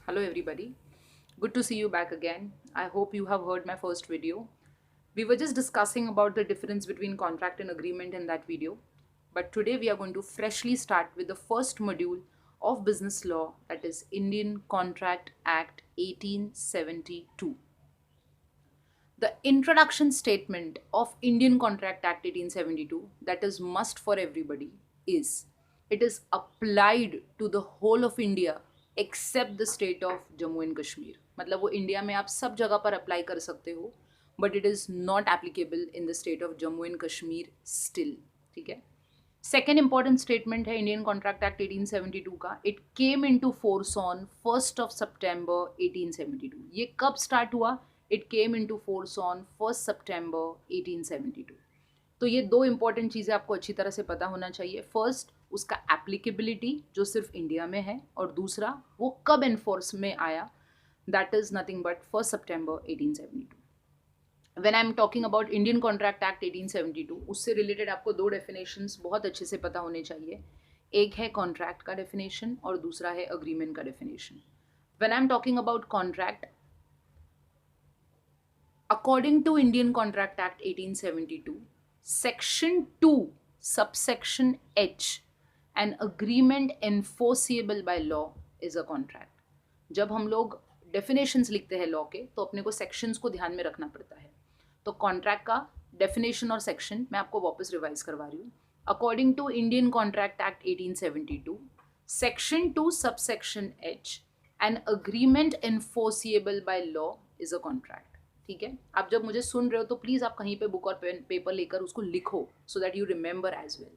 Hello everybody. Good to see you back again. I hope you have heard my first video. We were just discussing about the difference between contract and agreement in that video. But today we are going to freshly start with the first module of business law, that is Indian Contract Act 1872. The introduction statement of Indian Contract Act 1872, that is must for everybody, is it is applied to the whole of India except the state of Jammu and Kashmir. मतलब वो India में आप सब जगह पर apply कर सकते हो, but it is not applicable in the state of Jammu and Kashmir still. ठीक है. सेकेंड इंपॉर्टेंट स्टेटमेंट है इंडियन कॉन्ट्रैक्ट एक्ट 1872 का. It came into force on 1st of September 1872. ये कब स्टार्ट हुआ? It came into force on 1st September 1872. तो ये दो इंपॉर्टेंट चीज़ें आपको अच्छी तरह से पता होना चाहिए. फर्स्ट, उसका एप्लीकेबिलिटी जो सिर्फ इंडिया में है, और दूसरा वो कब एनफोर्स में आया. That is nothing but 1st September 1872. When I am talking about Indian contract act 1872, उससे रिलेटेड आपको दो डेफिनेशंस बहुत अच्छे से पता होने चाहिए. एक है कॉन्ट्रैक्ट का डेफिनेशन और दूसरा है अग्रीमेंट का definition. When I am talking about contract, according to Indian contract act 1872, section 2 subsection H, an agreement enforceable by law is a contract. जब हम लोग डेफिनेशंस लिखते हैं लॉ के, तो अपने को सेक्शंस को ध्यान में रखना पड़ता है. तो कॉन्ट्रैक्ट का डेफिनेशन और सेक्शन मैं आपको वापस रिवाइज करवा रही हूँ. According to Indian contract act 1872, section 2 subsection H, an agreement enforceable by law is a contract. ठीक है. आप जब मुझे सुन रहे हो तो प्लीज आप कहीं पे बुक और पेपर लेकर उसको लिखो, so that you remember as well.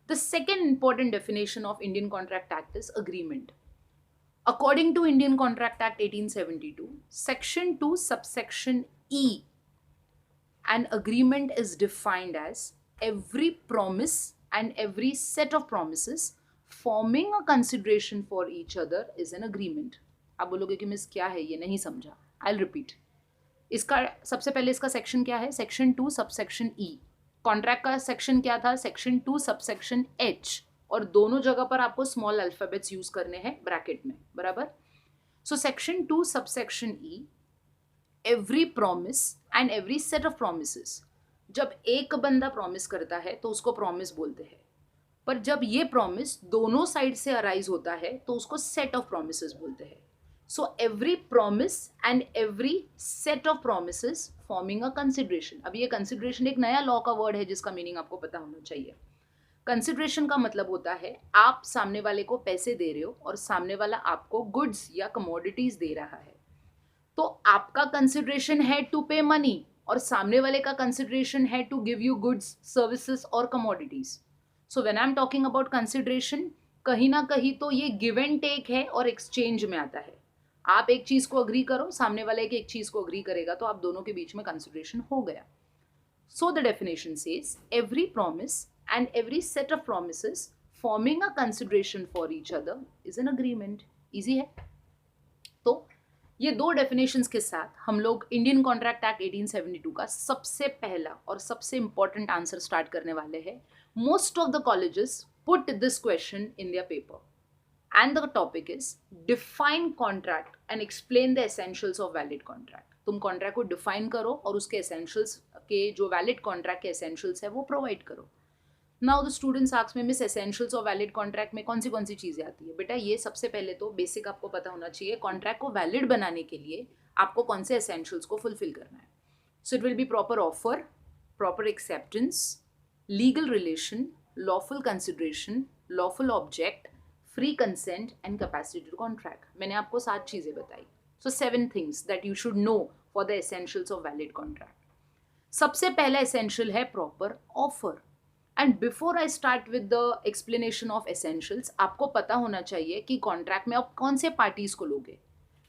The second important definition of Indian contract act is agreement. According to Indian Contract Act 1872, Section 2, subsection E, an agreement is defined as every promise and every set of promises forming a consideration for each other is an agreement. आप बोलोगे कि miss क्या है ये, नहीं समझा. I'll repeat. इसका सबसे पहले इसका सेक्शन क्या है? Section 2 subsection E. कॉन्ट्रैक्ट का सेक्शन क्या था? Section 2 subsection H. और दोनों जगह पर आपको स्मॉल अल्फाबेट्स यूज करने हैं ब्रैकेट में, बराबर. So section 2 subsection E, every promise and every set of promises. जब एक बंदा प्रॉमिस करता है तो उसको प्रॉमिस बोलते हैं, पर जब ये प्रॉमिस दोनों साइड से अराइज होता है तो उसको सेट ऑफ प्रोमिसेस बोलते हैं. So every promise and every set of promises forming a consideration. अब ये कंसिडरेशन एक नया लॉ का वर्ड है जिसका मीनिंग आपको पता होना चाहिए. कंसिडरेशन का मतलब होता है आप सामने वाले को पैसे दे रहे हो और सामने वाला आपको गुड्स या कमोडिटीज दे रहा है. तो आपका कंसिडरेशन है टू पे मनी और सामने वाले का कंसिडरेशन है to give you goods, services और commodities. So when I am talking about consideration, कहीं ना कहीं तो ये गिव एंड टेक है और एक्सचेंज में आता है. आप एक चीज को अग्री करो, सामने वाले एक चीज को अग्री करेगा, तो आप दोनों के बीच में कंसिडरेशन हो गया. So the definition says every promise and every set of promises forming a consideration for each other is an agreement. Easy है. तो ये दो डेफिनेशंस के साथ हम लोग इंडियन कॉन्ट्रैक्ट एक्ट 1872 का सबसे पहला और सबसे इंपॉर्टेंट आंसर स्टार्ट करने वाले हैं. Most of the colleges put this question in their paper and the topic is define contract and explain the essentials of valid contract. तुम कॉन्ट्रैक्ट को डिफाइन करो और उसके एसेंशियल्स के जो वैलिड कॉन्ट्रैक्ट के एसेंशियल्स है वो प्रोवाइड करो. नाउ द स्टूडेंट्स आस्क में miss essentials of valid contract में कौन सी चीज़ें आती है? बेटा ये सबसे पहले तो बेसिक आपको पता होना चाहिए. कॉन्ट्रैक्ट को वैलिड बनाने के लिए आपको कौन से एसेंशियल्स को फुलफिल करना है. So it will be proper offer, proper acceptance, legal relation, lawful consideration, lawful object, free consent and capacity to contract. मैंने आपको 7 चीज़ें बताई. So 7 things that you should know for the essentials of valid contract. सबसे पहला essential है proper offer. And before I start with the explanation of essentials, आपको पता होना चाहिए कि कॉन्ट्रैक्ट में आप कौन से पार्टीज को लोगे.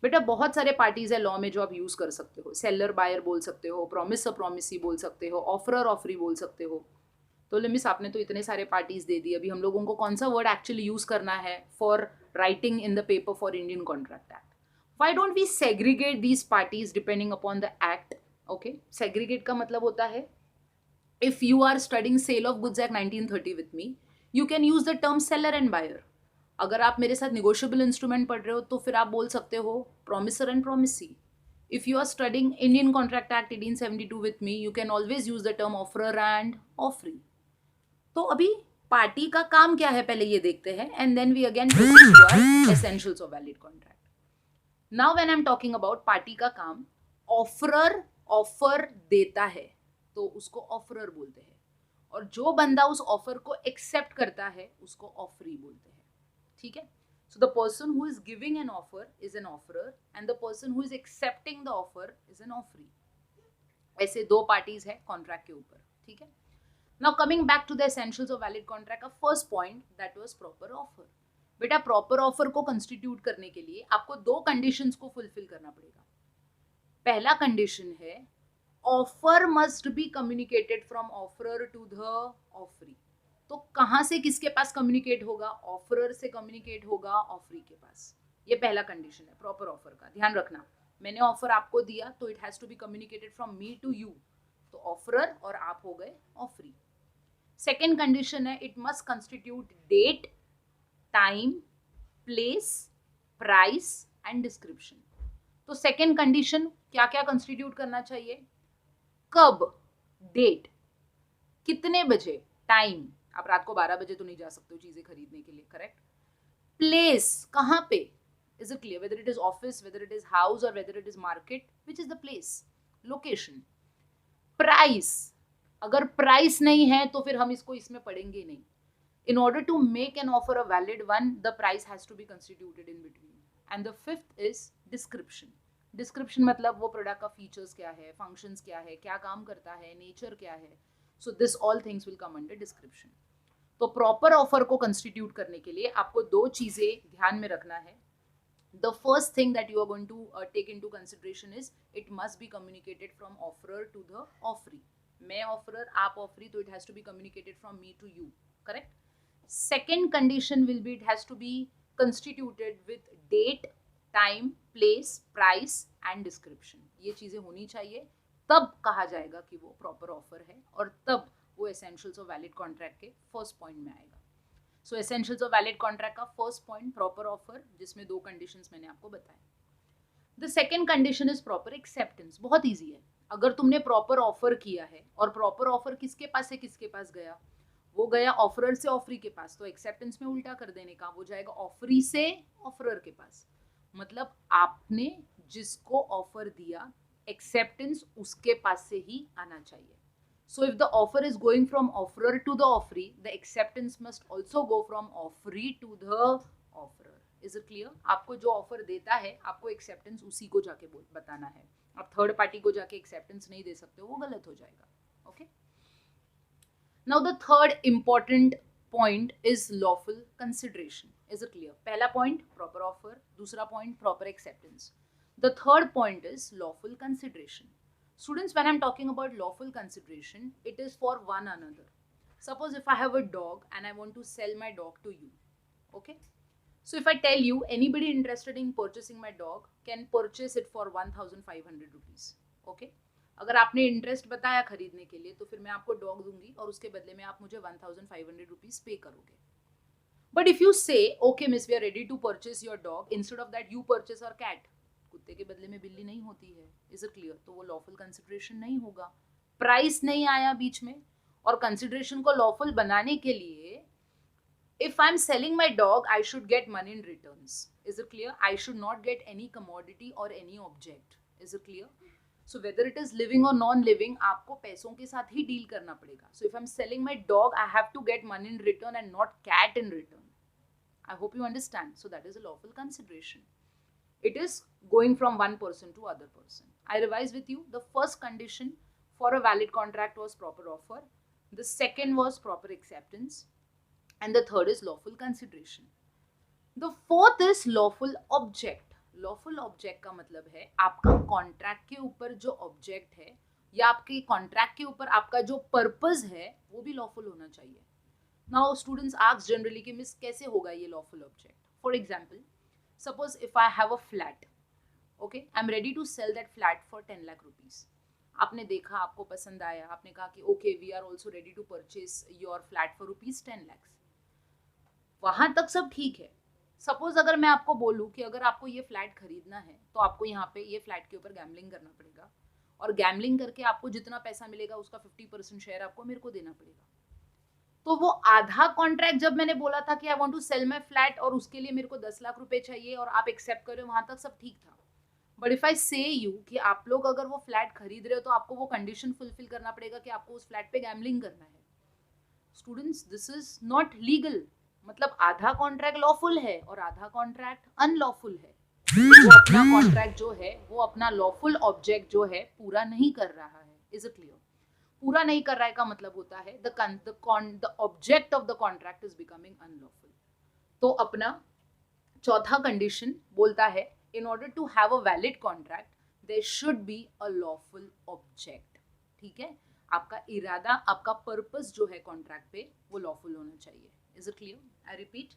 बेटा बहुत सारे पार्टीज है लॉ में जो आप यूज कर सकते हो. सेलर बायर बोल सकते हो, प्रॉमिस प्रॉमिसी बोल सकते हो, ऑफरर ऑफरी बोल सकते हो. तो मिस आपने तो इतने सारे पार्टीज दे दिए, अभी हम लोगों को कौन सा वर्ड एक्चुअली यूज करना है for writing in the paper for Indian contract act. Why don't we segregate these parties depending upon the act. Okay, segregate का मतलब होता है if you are studying sale of goods act 1930 with me, you can use the term seller and buyer. अगर आप मेरे साथ negotiable instrument पढ़ रहे हो तो फिर आप बोल सकते हो promisor and promisee. If you are studying Indian Contract Act 1872 with me, you can always use the term offerer and offeree. तो अभी पार्टी का काम क्या है पहले ये देखते हैं, and then we again proceed to our essentials of valid contract. Now when I'm talking about party का काम, offerer ऑफर देता है तो उसको ऑफरर बोलते हैं, और जो बंदा उस ऑफर को एक्सेप्ट करता है उसको ऑफरी बोलते हैं. ठीक है. So the person who is giving an offer is an offerer and the person who is accepting the offer is an offeree. ऐसे दो पार्टीज है कॉन्ट्रैक्ट के ऊपर. ठीक है. Now coming back to the essentials of valid contract, का first point that was proper offer. बेटा proper offer को कंस्टिट्यूट करने के लिए आपको दो कंडीशंस को फुलफिल करना पड़ेगा. पहला कंडीशन है offer must be communicated from offerer to the offeree. तो कहाँ से किसके पास कम्युनिकेट होगा? ऑफरर से कम्युनिकेट होगा ऑफरी के पास. ये पहला कंडीशन है प्रॉपर ऑफर का. ध्यान रखना, मैंने ऑफर आपको दिया तो it has to be communicated from me to you. तो ऑफरर और आप हो गए ऑफरी. सेकेंड कंडीशन है it must constitute date, time, place, price and description. तो सेकेंड कंडीशन क्या क्या कंस्टिट्यूट करना चाहिए? कब, डेट, कितने बजे, टाइम, आप रात को 12 बजे तो नहीं जा सकते हो चीजें खरीदने के लिए, करेक्ट. प्लेस, कहाँ पे, is it clear, whether it is office, whether it is house और whether it is market, which is the place, location. Price, अगर प्राइस नहीं है तो फिर हम इसको इसमें पढ़ेंगे नहीं. In order to make an offer a valid one, the price has to be constituted in between. And the fifth is description. Description मतलब वो प्रोडक्ट का फीचर्स क्या है, फंक्शंस क्या है, क्या काम करता है, नेचर क्या है. So this all things will come under description. तो प्रॉपर ऑफर को कंस्टिट्यूट करने के लिए आपको दो चीजें ध्यान में रखना है. The first thing that you are going to take into consideration is it must be communicated from offerer to the offeree. मैं offerer, आप offeree, तो it has to be communicated from me to you, correct? Second condition will be it has to be constituted with date, time, place, price and description. ये चीजें होनी चाहिए, तब कहा जाएगा कि वो प्रॉपर ऑफर है और तब वो एसेंशियल्स ऑफ वैलिड कॉन्ट्रैक्ट के फर्स्ट पॉइंट में आएगा. सो एसेंशियल्स ऑफ वैलिड कॉन्ट्रैक्ट का फर्स्ट पॉइंट प्रॉपर ऑफर, जिसमें दो कंडीशंस मैंने आपको बताए. The second condition is proper acceptance. बहुत ईजी है. अगर तुमने प्रॉपर ऑफर किया है और प्रॉपर ऑफर किसके पास से किसके पास गया? वो गया ऑफरर से ऑफरी के पास. तो एक्सेप्टेंस में उल्टा कर देने का, वो जाएगा ऑफरी से ऑफरर के पास. मतलब आपने जिसको ऑफर दिया एक्सेप्टेंस उसके पास से ही आना चाहिए. So if the offer is going from offerer to the offeree, the acceptance must also go from offeree to the offerer. Is it clear? आपको जो ऑफर देता है आपको एक्सेप्टेंस उसी को जाके बताना है. आप थर्ड पार्टी को जाके एक्सेप्टेंस नहीं दे सकते हो, वो गलत हो जाएगा. Okay. Now the third important point is lawful consideration. Is it clear? पहला point proper offer, दूसरा point proper acceptance. The third point is lawful consideration. Students, when I'm talking about lawful consideration, it is for one another. Suppose if I have a dog and I want to sell my dog to you, okay? So if I tell you anybody interested in purchasing my dog can purchase it for 1,500 rupees, okay? अगर आपने interest बताया खरीदने के लिए तो फिर मैं आपको डॉग दूंगी और उसके बदले में आप मुझे 1,500 रुपीज पे करोगे. But if you say okay miss we are ready to purchase your dog, instead of that you purchase और कैट, कुत्ते के बदले में बिल्ली नहीं होती है. Is it clear? तो वो लॉफुल कंसिडरेशन नहीं होगा. प्राइस नहीं आया बीच में. और कंसिडरेशन को लॉफुल बनाने के लिए if I'm selling my dog, I should get money in returns. Is it clear? I should not get any commodity or any object. Is it clear? So whether it is living or non-living, आपको पैसों के साथ ही deal करना पड़ेगा. So if I'm selling my dog, I have to get money in return and not cat in return. I hope you understand. So that is a lawful consideration. It is going from one person to other person. I revise with you. The first condition for a valid contract was proper offer. The second was proper acceptance. And the third is lawful consideration. The fourth is lawful object. Lawful object का मतलब है आपका contract के ऊपर जो object है या आपके कॉन्ट्रैक्ट के ऊपर आपका जो पर्पस है वो भी लॉफुल होना चाहिए. नाउ स्टूडेंट्स आस्क जनरली कि मिस कैसे होगा ये lawful object. For example, suppose if I have a flat, okay, I am ready to sell that flat for 10 lakh rupees. आपने देखा, आपको पसंद आया, आपने कहा कि okay we are also ready to purchase your flat for rupees 10 lakhs. वहां तक सब ठीक है. सपोज अगर मैं आपको बोलूँ कि अगर आपको ये फ्लैट खरीदना है तो आपको यहाँ पे ये फ्लैट के ऊपर गैम्बलिंग करना पड़ेगा, और गैम्बलिंग करके आपको जितना पैसा मिलेगा उसका 50% शेयर आपको मेरे को देना पड़ेगा। तो वो आधा कॉन्ट्रैक्ट जब मैंने बोला था कि I want to sell my flat और उसके लिए मेरे को 10 लाख रुपए चाहिए और आप एक्सेप्ट करो, वहां तक सब ठीक था। बट इफ आई से यू कि आप लोग अगर वो फ्लैट खरीद रहे हो तो आपको वो कंडीशन फुलफिल करना पड़ेगा कि आपको उस फ्लैट पे गैम्बलिंग करना है। Students, this is not legal. मतलब आधा कॉन्ट्रैक्ट लॉफुल है और आधा कॉन्ट्रैक्ट अनलॉफुल है। वो अपना कॉन्ट्रैक्ट जो है वो अपना लॉफुल ऑब्जेक्ट जो है पूरा नहीं कर रहा है। Is it clear? पूरा नहीं कर रहा है का मतलब होता है the object of the contract is becoming unlawful. तो अपना चौथा कंडीशन बोलता है in order to have a valid contract there should be a lawful object. ठीक है, आपका इरादा, आपका पर्पस जो है कॉन्ट्रैक्ट पे वो लॉफुल होना चाहिए। Is it clear? I repeat,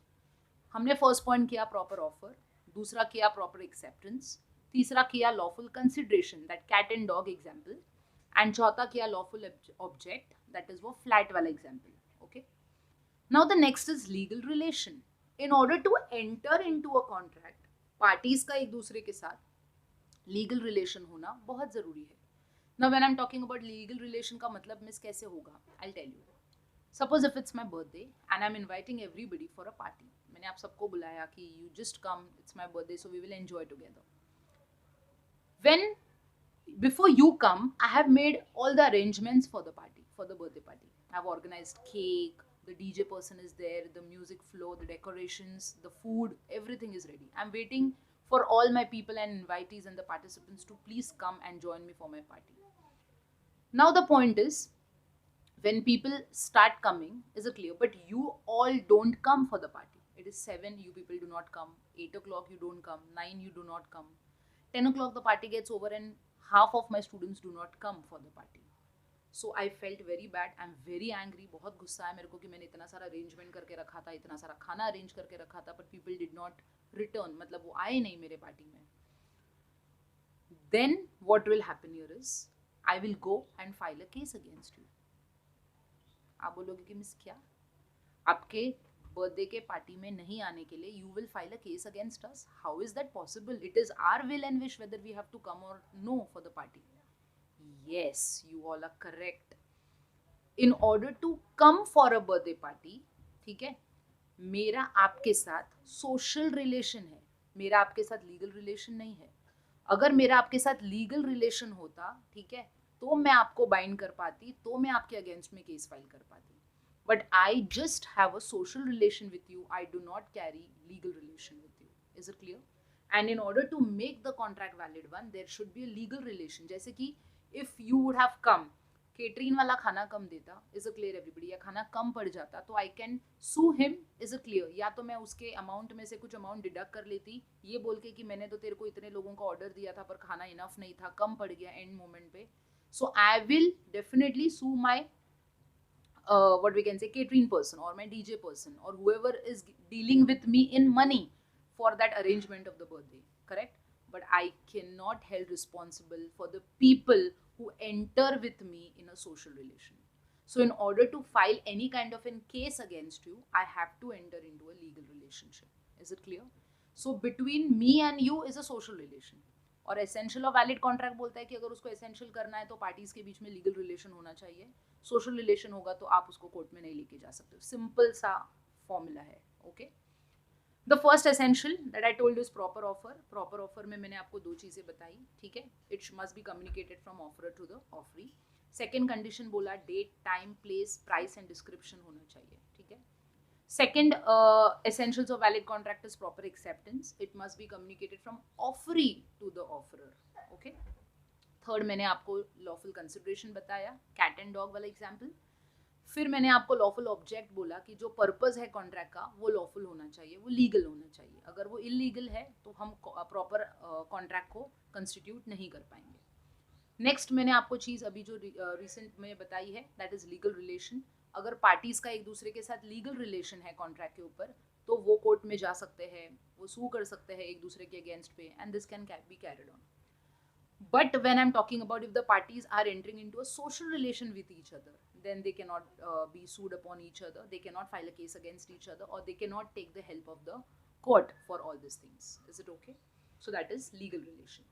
हमने फर्स्ट पॉइंट किया प्रॉपर ऑफर, दूसरा किया प्रॉपर एक्सेप्टेंस, तीसरा किया lawful consideration that cat and dog example, and चौथा किया लॉफुल ऑब्जेक्ट दैट इज वो फ्लैट वाला example. Okay, now the next is legal relation. In order to enter into a contract, parties का एक दूसरे के साथ लीगल रिलेशन होना बहुत जरूरी है। Now when I am talking about legal relation का मतलब मिस कैसे होगा, I tell you. Suppose if it's my birthday and I am inviting everybody for a party, मैंने आप सबको बुलाया कि you just come, it's my birthday so we will enjoy together. When before you come, I have made all the arrangements for the party, for the birthday party. I have organized cake, the DJ person is there, the music flow, the decorations, the food, everything is ready. I'm waiting for all my people and invitees and the participants to please come and join me for my party. Now the point is, when people start coming, is it clear? But you all don't come for the party. It is 7, you people do not come. 8 o'clock you don't come. 9 you do not come. 10 o'clock the party gets over and half of my students do not come for the party. So I felt very bad. I'm very angry. बहुत गुस्सा है मेरे को कि मैंने इतना सारा arrangement करके रखा था, इतना सारा खाना अरेंज करके रखा था, but people did not return, मतलब वो आए नहीं मेरे पार्टी में. Then what will happen here is I will go and file a case against you. आप बोलोगे कि मिस क्या, आपके बर्थडे के पार्टी में नहीं आने के लिए you will file a case against us? How is that possible? It is our will and wish whether we have to come or no for the party. Yes, you all are correct. In order to come for a birthday party, ठीक है, मेरा आपके साथ social relation है, मेरा आपके साथ legal relation नहीं है. अगर मेरा आपके साथ लीगल रिलेशन होता, ठीक है, तो मैं आपको बाइंड कर पाती, तो मैं आपके अगेंस्ट में केस फाइल कर पाती. But I just have a social relation with you. I do not carry legal relation with you. Is it clear? And in order to make the contract valid one, there should be a legal relation. जैसे कि if you would have come, केटरीन वाला खाना कम देता, is it clear everybody? या खाना कम पड़ जाता, तो I can sue him. Is it clear? या तो मैं उसके अमाउंट में से कुछ अमाउंट डिडक्ट कर लेती, ये बोल के कि मैंने तो तेरे को इतने लोगों का ऑर्डर दिया था पर खाना इनफ नहीं था, कम पड़ गया एंड मोमेंट पे. So I will definitely sue my what we can say catering person or my DJ person or whoever is dealing with me in money for that arrangement of the birthday, correct? But I cannot held responsible for the people who enter with me in a social relation. So in order to file any kind of a case against you, I have to enter into a legal relationship. Is it clear? So between me and you is a social relation. और essential और valid contract बोलता है कि अगर उसको essential करना है तो पार्टीज के बीच में लीगल रिलेशन होना चाहिए. सोशल रिलेशन होगा तो आप उसको कोर्ट में नहीं लेके जा सकते हो. सिंपल सा फॉर्मूला है. Okay, the first essential that I told is proper offer. Proper offer में मैंने आपको दो चीज़ें बताई, ठीक है. It must be communicated from offerer to the offeree. Second condition बोला date, time, place, price and description होना चाहिए, ठीक है. Second essentials of valid contract is proper acceptance. It must be communicated from offeree to the offerer. Okay. Third मैंने आपको lawful consideration बताया, cat and dog वाला example. फिर मैंने आपको lawful object बोला कि जो पर्पस है कॉन्ट्रैक्ट का वो lawful होना चाहिए, वो लीगल होना चाहिए. अगर वो इलीगल है तो हम प्रॉपर कॉन्ट्रैक्ट को कंस्टिट्यूट नहीं कर पाएंगे. नेक्स्ट मैंने आपको चीज़ अभी जो रिसेंट में बताई है, दैट इज लीगल रिलेशन. अगर पार्टीज का एक दूसरे के साथ लीगल रिलेशन है कॉन्ट्रैक्ट के ऊपर तो वो कोर्ट में जा सकते हैं, वो सू कर सकते हैं एक दूसरे के अगेंस्ट पे, and this can be carried on. But when I am talking about if the parties are entering into a social relation with each other, then they cannot be sued upon each other, they cannot file a case against each other, or they cannot take the help of the court for all these things. Is it okay? So that is legal relation.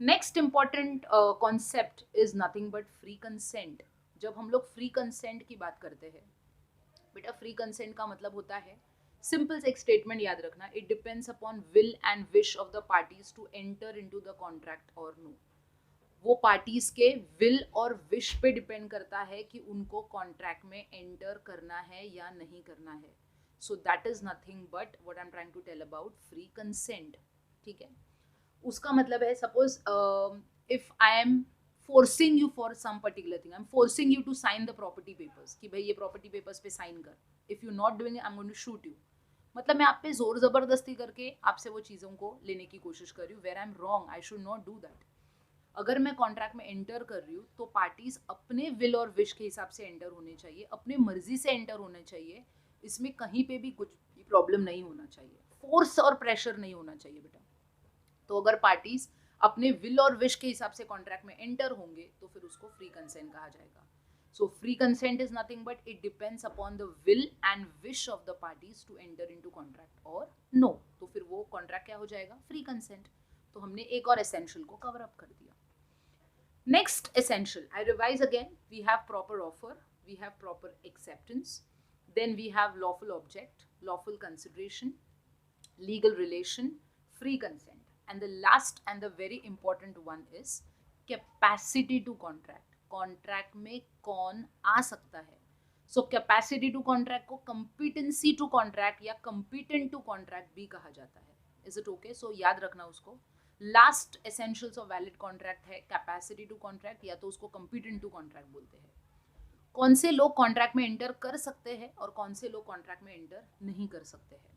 Next important concept is nothing but free consent. जब हम लोग free consent की बात करते हैं, बेटा free consent का मतलब होता है, सिंपल एक स्टेटमेंट याद रखना, it depends upon will and wish of the parties to enter into the contract or no. वो पार्टीज के विल और विश पे डिपेंड करता है कि उनको कॉन्ट्रैक्ट में एंटर करना है या नहीं करना है. So that is nothing but what I am trying to tell about free consent. ठीक है, उसका मतलब है suppose if I am forcing you for some particular thing, I am forcing you to sign the property papers कि भाई ये property papers पे sign कर. If you not doing I am going to shoot you. मतलब मैं आप पे जोर जबरदस्ती करके आपसे वो चीज़ों को लेने की कोशिश कर रही हूँ. Where I am wrong, I should not do that. अगर मैं कॉन्ट्रैक्ट में एंटर कर रही हूँ तो पार्टीज अपने विल और विश के हिसाब से एंटर होने चाहिए, अपने मर्जी से एंटर होने चाहिए. इसमें कहीं पे भी कुछ भी प्रॉब्लम नहीं होना चाहिए, फोर्स और प्रेशर नहीं होना चाहिए बेटा. तो अगर पार्टीज अपने विल और विश के हिसाब से कॉन्ट्रैक्ट में एंटर होंगे तो फिर उसको फ्री कंसेंट कहा जाएगा. So free consent is nothing but it depends upon the will and wish of the parties to enter into contract और नो. तो फिर वो कॉन्ट्रैक्ट क्या हो जाएगा? Free consent. तो हमने एक और एसेंशियल को कवर अप कर दिया. Next essential, I revise again. We have proper offer, we have proper acceptance, then we have lawful object, lawful consideration, legal relation, free consent, and the last and the very important one is capacity to contract. Contract में कौन आ सकता है? So capacity to contract को competency to contract या competent to contract भी कहा जाता है. Is it okay? So याद रखना उसको. Last essentials of valid contract है कैपेसिटी टू कॉन्ट्रैक्ट या तो उसको कंपीटेंट टू कॉन्ट्रैक्ट बोलते हैं. कौन से लोग कॉन्ट्रैक्ट में एंटर कर सकते हैं और कौन से लोग कॉन्ट्रैक्ट में एंटर नहीं कर सकते हैं.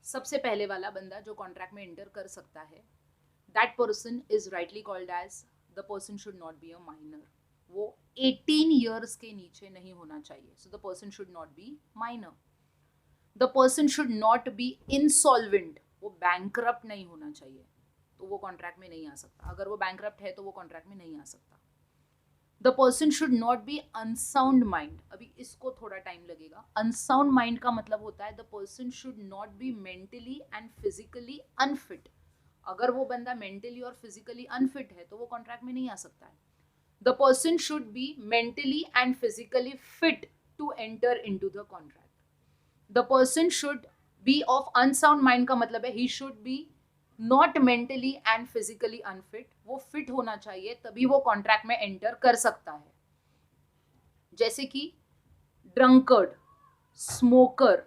सबसे पहले वाला बंदा जो कॉन्ट्रैक्ट में एंटर कर सकता है, that person is rightly called as the person should not be a minor. वो 18 ईयर्स के नीचे नहीं होना चाहिए. So the person should not be minor. The person should not be insolvent. वो बैंकरप्ट नहीं होना चाहिए तो वो कॉन्ट्रैक्ट में नहीं आ सकता. अगर वो बैंकरप्ट है तो वो कॉन्ट्रैक्ट में नहीं आ सकता. The person should not B unsound mind. अभी इसको थोड़ा टाइम लगेगा. अनसाउंड माइंड का मतलब होता है the person should not B mentally and physically unfit. अगर वो बंदा मेंटली और फिजिकली अनफिट है तो वो कॉन्ट्रैक्ट में नहीं आ सकता है. The person should be mentally and physically fit to enter into the contract. The person should be of unsound mind का मतलब है he should be not mentally and physically unfit. वो फिट होना चाहिए तभी वो कॉन्ट्रैक्ट में एंटर कर सकता है. जैसे कि drunkard, smoker,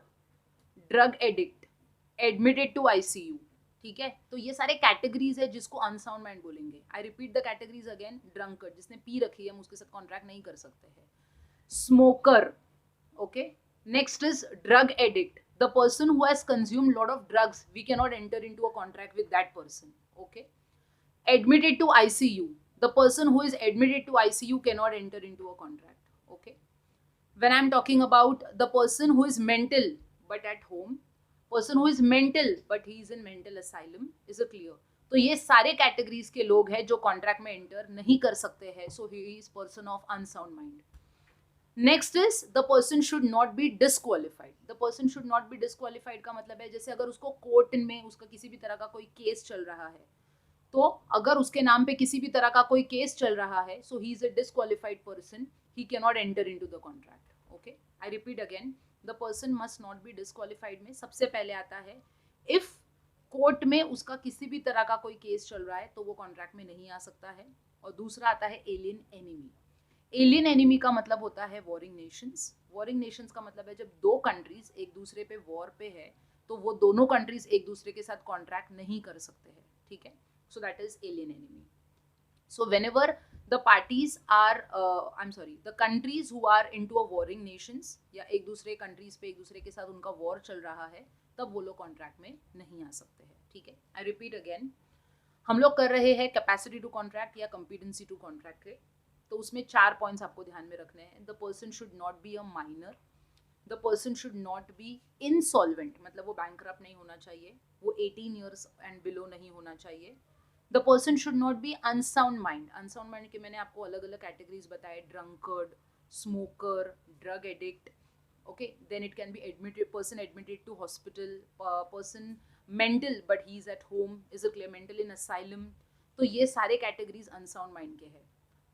drug addict, admitted to ICU. ठीक है, तो ये सारे कैटेगरीज है जिसको अनसाउंड माइंड बोलेंगे. I repeat the categories again. Drunkard, जिसने पी रखी है हम उसके साथ कॉन्ट्रैक्ट नहीं कर सकते हैं. Smoker, okay. Next is drug addict. The person who has consumed lot of drugs, we cannot enter into a contract with that person. Okay. Admitted to ICU. The person who is admitted to ICU cannot enter into a contract. Okay. When I'm talking about the person who is mental but at home, person who is mental but he is in mental asylum, is it clear? तो ये सारे categories के लोग हैं जो contract में enter नहीं कर सकते हैं. So he is person of unsound mind. Next is the person should not be disqualified. The person should not be disqualified का मतलब है जैसे अगर उसको कोर्ट में उसका किसी भी तरह का कोई केस चल रहा है तो अगर उसके नाम पे किसी भी तरह का कोई केस चल रहा है so he is a disqualified person. He can not enter into the contract. Okay, I repeat again. The person must not be disqualified में सबसे पहले आता है इफ कोर्ट में उसका किसी भी तरह का कोई केस चल रहा है तो वो कॉन्ट्रैक्ट में नहीं आ सकता है. और दूसरा आता है एलियन एनिमी. एलियन एनिमी का मतलब होता है वॉरिंग नेशंस. वॉरिंग नेशंस का मतलब है जब दो कंट्रीज एक दूसरे पे वॉर पे है तो वो दोनों कंट्रीज एक दूसरे के साथ कॉन्ट्रैक्ट नहीं कर सकते हैं. ठीक है, so that is alien enemy. So whenever the parties are I am sorry the countries who are into a warring nations या एक दूसरे कंट्रीज पे एक दूसरे के साथ उनका वॉर चल रहा है तब वो लोग कॉन्ट्रैक्ट में नहीं आ सकते हैं. ठीक है, आई रिपीट अगेन. हम लोग कर रहे हैं कैपेसिटी टू कॉन्ट्रैक्ट या कंपीटेंसी टू कॉन्ट्रैक्ट के. तो उसमें 4 पॉइंट्स आपको ध्यान में रखने हैं. The person should not be a minor. The person should not be insolvent, मतलब वो बैंकरप्ट नहीं होना चाहिए. वो 18 ईयर्स एंड बिलो नहीं होना चाहिए. The person should not B unsound mind. Unsound mind के मैंने आपको अलग अलग कैटेगरीज बताए. Drunkard, smoker, drug addict, Okay, then it can be person admitted to hospital, person mental but he is at home, is a clear, mental in asylum. तो ये सारे categories unsound mind के हैं,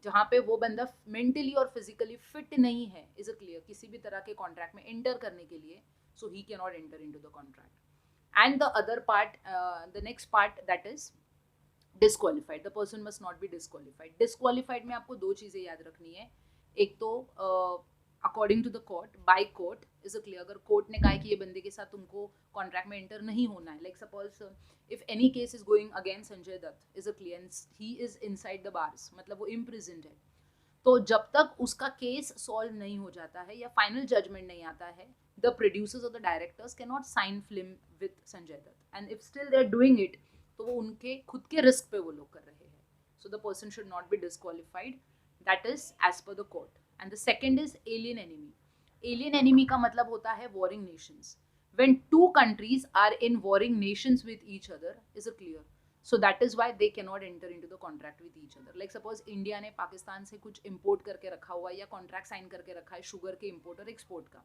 जहाँ पे वो बंदा मेंटली और फिजिकली फिट नहीं है, इज अ क्लियर, किसी भी तरह के कॉन्ट्रैक्ट में एंटर करने के लिए, so he can not enter into the contract. And the other part, the next part, that is disqualified, the person must not be disqualified. Disqualified में आपको दो चीज़ें याद रखनी है, एक तो according to the court, by court, is a clear, अगर कोर्ट ने कहा है कि ये बंदे के साथ तुमको कॉन्ट्रैक्ट में एंटर नहीं होना है, like suppose if any case is going against Sanjay Dutt, is a clear, he is inside the bars, मतलब वो इम्प्रिजन्ड है, तो जब तक उसका केस सॉल्व नहीं हो जाता है या फाइनल जजमेंट नहीं आता है, द प्रोड्यूसर्स और the directors can not sign film with Sanjay Dutt, and if still they are doing it, तो वो उनके खुद के रिस्क पे वो लोग कर रहे हैं, so the person should not be disqualified, that is as per the court. And the second is alien enemy. Alien enemy का मतलब होता है warring nations, when two countries are in warring nations with each other, is it clear, so that is why they cannot enter into the contract with each other, like suppose India ने पाकिस्तान से कुछ import करके रखा हुआ है या contract sign करके रखा है शुगर के इम्पोर्ट और एक्सपोर्ट का,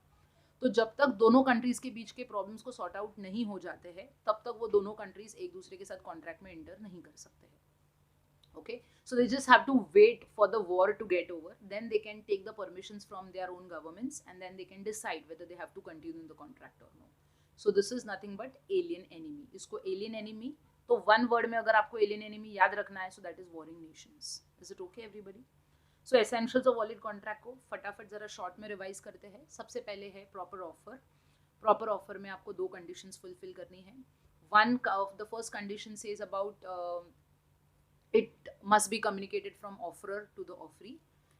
तो जब तक दोनों कंट्रीज के बीच के प्रॉब्लम्स को सॉर्ट आउट नहीं हो जाते हैं, तब तक वो दोनों कंट्रीज एक दूसरे के साथ कॉन्ट्रैक्ट में एंटर नहीं कर सकते हैं। Okay, so they just have to wait for the war to get over, then they can take the permissions from their own governments and then they can decide whether they have to continue the contract or no. So this is nothing but alien enemy. इसको alien enemy, तो one word में अगर आपको alien enemy याद रखना है, so that is warring nations. Is it okay everybody? So essentials of valid contract को फटाफट जरा शॉर्ट में रिवाइज करते हैं। सबसे पहले है प्रॉपर ऑफर। प्रॉपर ऑफर में आपको दो कंडीशंस फुलफिल करनी है। One of the first condition says about it must be communicated from offerer to the offeree.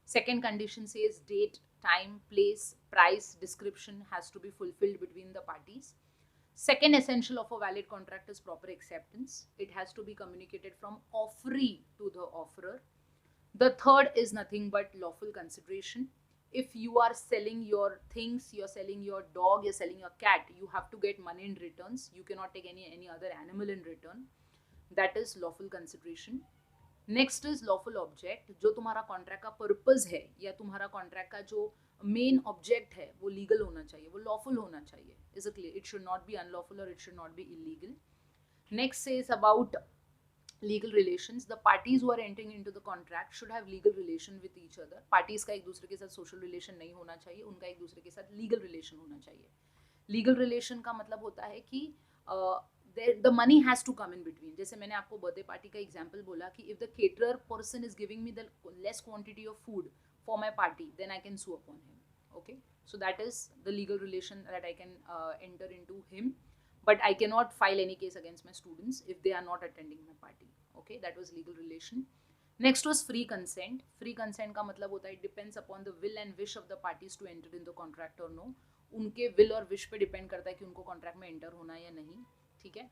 Second condition says date, time, place, price, description has to be fulfilled between the parties. Second essential of a valid contract is proper acceptance. It has to be communicated from offeree to the offerer. The third is nothing but lawful consideration. If you are selling your things, you're selling your dog, you're selling your cat, you have to get money in returns. You cannot take any other animal in return. That is lawful consideration. Next is lawful object, जो तुम्हारा contract का purpose है या तुम्हारा contract का जो main object है वो लीगल होना चाहिए, वो लॉफुल होना चाहिए, is a clear, it should not be unlawful और it should not be illegal. Next is about legal relations, the parties who are entering into the contract should have legal relation with each other. Parties का एक दूसरे के साथ social relation नहीं होना चाहिए, उनका एक दूसरे के साथ लीगल रिलेशन होना चाहिए। लीगल रिलेशन का मतलब होता है कि the money has to come in between. जैसे मैंने आपको बर्थडे पार्टी का एग्जांपल बोला कि if the caterer person is giving me the less quantity of food for my party, then I can sue upon him. Okay, so that is the legal relation that I can enter into him, but I cannot file any case against my students if they are not attending my party. Okay, that was legal relation. Next was free consent. Free consent का मतलब होता है it depends upon the will and wish of the parties to enter in the contract or no. उनके will और wish पे depend करता है कि उनको कॉन्ट्रैक्ट में एंटर होना है या नहीं, ठीक है।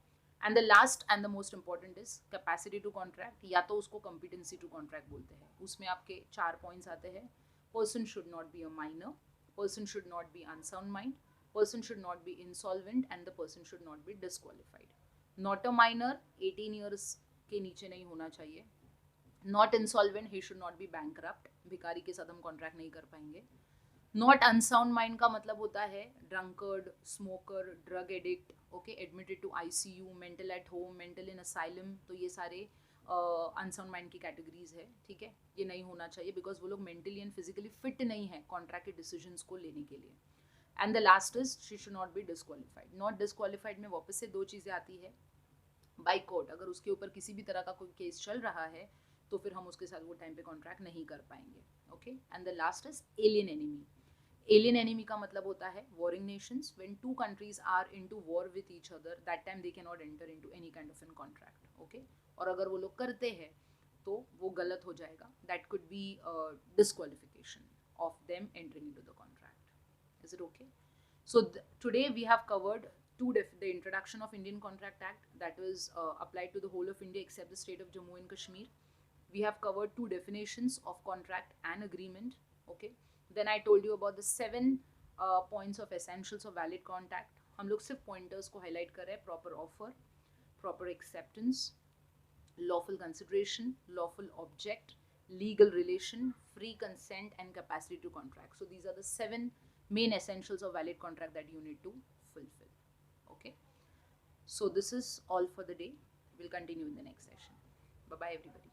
And the last and the most important is capacity to contract, या तो उसको कॉम्पिटेंसी टू कॉन्ट्रैक्ट बोलते हैं। उसमें आपके 4 पॉइंट्स आते हैं। Person should not be a minor, person should not B unsound mind, person should not B insolvent and the person should not be disqualified. Not a minor 18 years के नीचे नहीं होना चाहिए। Not insolvent, he should not B bankrupt, भिखारी के साथ हम contract नहीं कर पाएंगे। नॉट अनसाउंड माइंड का मतलब होता है drunkard, smoker, drug addict, okay, admitted to ICU, mental at home, mental in asylum, तो ये सारे अनसाउंड माइंड की कैटेगरीज है, ठीक है। ये नहीं होना चाहिए बिकॉज वो लोग मेंटली एंड फिजिकली फिट नहीं है कॉन्ट्रैक्ट के डिसीजंस को लेने के लिए। And the last is she should not be disqualified. Not disqualified में वापस से दो चीज़ें आती है। बाय कोर्ट, अगर उसके ऊपर किसी भी तरह का कोई केस चल रहा है तो फिर हम उसके साथ वो टाइम पे कॉन्ट्रैक्ट नहीं कर पाएंगे, okay. And the last is alien enemy. Alien enemy का मतलब होता है warring nations, when two countries are into war with each other, that time they can not enter into any kind of an contract, okay. और अगर वो लोग करते हैं तो वो गलत हो जाएगा, that could be disqualification of them entering into the contract. Is it okay? So today we have covered the introduction of Indian Contract Act, that was applied to the whole of India except the state of Jammu and Kashmir. We have covered 2 definitions of contract and agreement, okay. Then I told you about the 7 points of essentials of valid contract. हम लोग सिर्फ pointers को highlight कर रहे हैं: proper offer, proper acceptance, lawful consideration, lawful object, legal relation, free consent and capacity to contract. So these are the 7 main essentials of valid contract that you need to fulfill. Okay, so this is all for the day. We'll continue in the next session. Bye bye everybody.